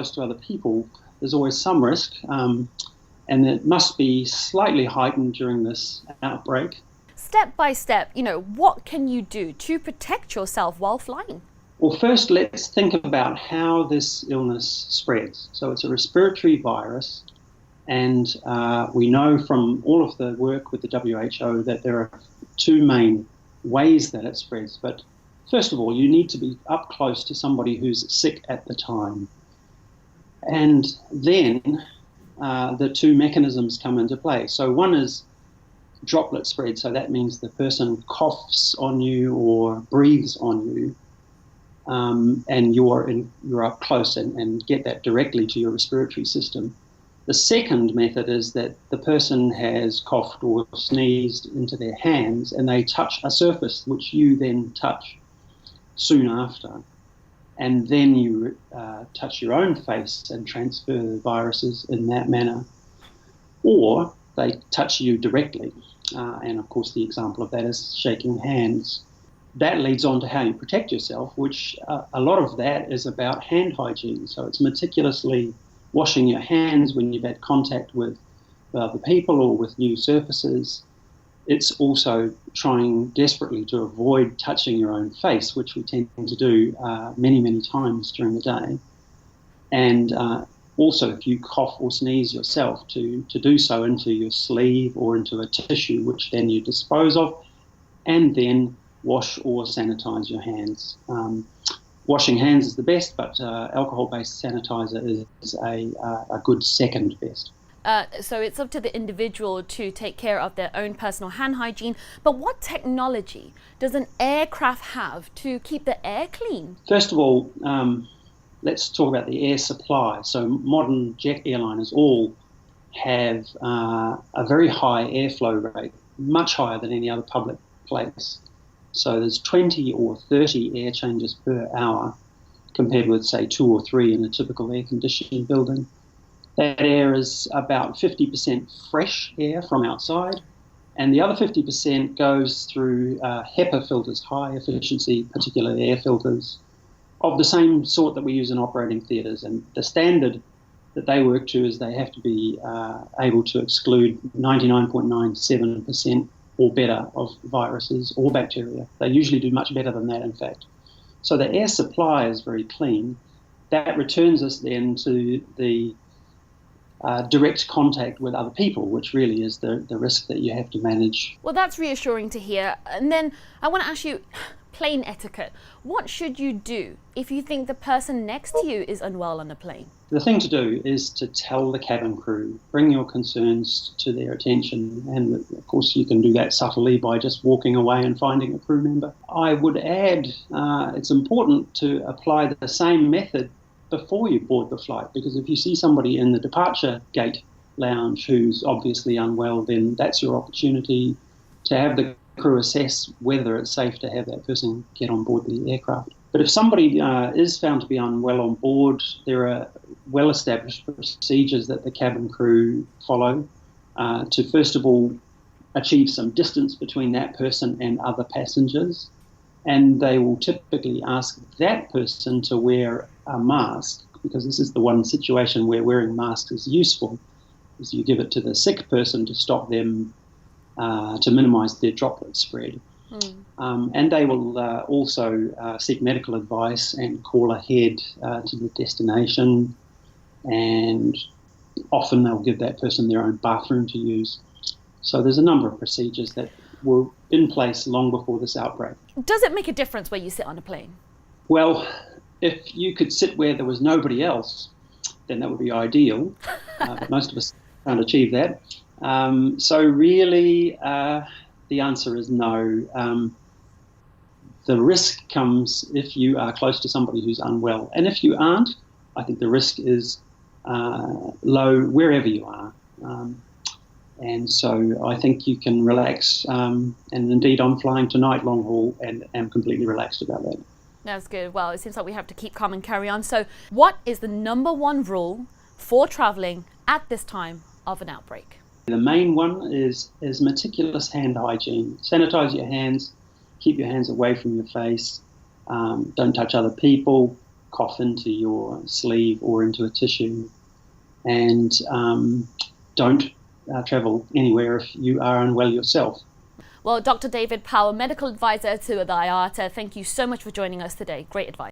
close to other people, there's always some risk, and it must be slightly heightened during this outbreak. Step by step, what can you do to protect yourself while flying? Well, first, let's think about how this illness spreads. So it's a respiratory virus, and we know from all of the work with the WHO that there are two main ways that it spreads. But first of all, you need to be up close to somebody who's sick at the time. And then the two mechanisms come into play. So one is droplet spread. So that means the person coughs on you or breathes on you, and you're up close and get that directly to your respiratory system. The second method is that the person has coughed or sneezed into their hands and they touch a surface which you then touch soon after. And then you touch your own face and transfer the viruses in that manner. Or they touch you directly. And of course the example of that is shaking hands. That leads on to how you protect yourself, which a lot of that is about hand hygiene. So it's meticulously washing your hands when you've had contact with other people or with new surfaces. It's also trying desperately to avoid touching your own face, which we tend to do many, many times during the day. And also, if you cough or sneeze yourself, to do so into your sleeve or into a tissue, which then you dispose of, and then wash or sanitize your hands. Washing hands is the best, but alcohol-based sanitizer is a good second best. So it's up to the individual to take care of their own personal hand hygiene. But what technology does an aircraft have to keep the air clean? First of all, let's talk about the air supply. So modern jet airliners all have a very high airflow rate, much higher than any other public place. So there's 20 or 30 air changes per hour compared with, say, 2 or 3 in a typical air-conditioned building. That air is about 50% fresh air from outside, and the other 50% goes through HEPA filters, high-efficiency particulate air filters, of the same sort that we use in operating theatres. And the standard that they work to is they have to be able to exclude 99.97% or better of viruses or bacteria. They usually do much better than that, in fact. So the air supply is very clean. That returns us then to the direct contact with other people, which really is the risk that you have to manage. Well, that's reassuring to hear. And then I want to ask you, plane etiquette. What should you do if you think the person next to you is unwell on a plane? The thing to do is to tell the cabin crew, bring your concerns to their attention, and of course you can do that subtly by just walking away and finding a crew member. I would add it's important to apply the same method before you board the flight, because if you see somebody in the departure gate lounge who's obviously unwell, then that's your opportunity to have the crew assess whether it's safe to have that person get on board the aircraft. But if somebody is found to be unwell on board, there are well-established procedures that the cabin crew follow to, first of all, achieve some distance between that person and other passengers. And they will typically ask that person to wear a mask, because this is the one situation where wearing masks is useful, is you give it to the sick person to stop them, to minimise their droplet spread. And they will also seek medical advice and call ahead to the destination, and often they'll give that person their own bathroom to use. So there's a number of procedures that were in place long before this outbreak. Does it make a difference where you sit on a plane? Well, if you could sit where there was nobody else, then that would be ideal, but most of us can't achieve that. So really, the answer is no. The risk comes if you are close to somebody who's unwell. And if you aren't, I think the risk is low wherever you are. And so I think you can relax. And indeed, I'm flying tonight long haul and am completely relaxed about that. That's good. Well, it seems like we have to keep calm and carry on. So what is the number one rule for travelling at this time of an outbreak? The main one is meticulous hand hygiene. Sanitize your hands, keep your hands away from your face, don't touch other people, cough into your sleeve or into a tissue, and don't travel anywhere if you are unwell yourself. Well, Dr. David Powell, medical advisor to the IATA, thank you so much for joining us today. Great advice.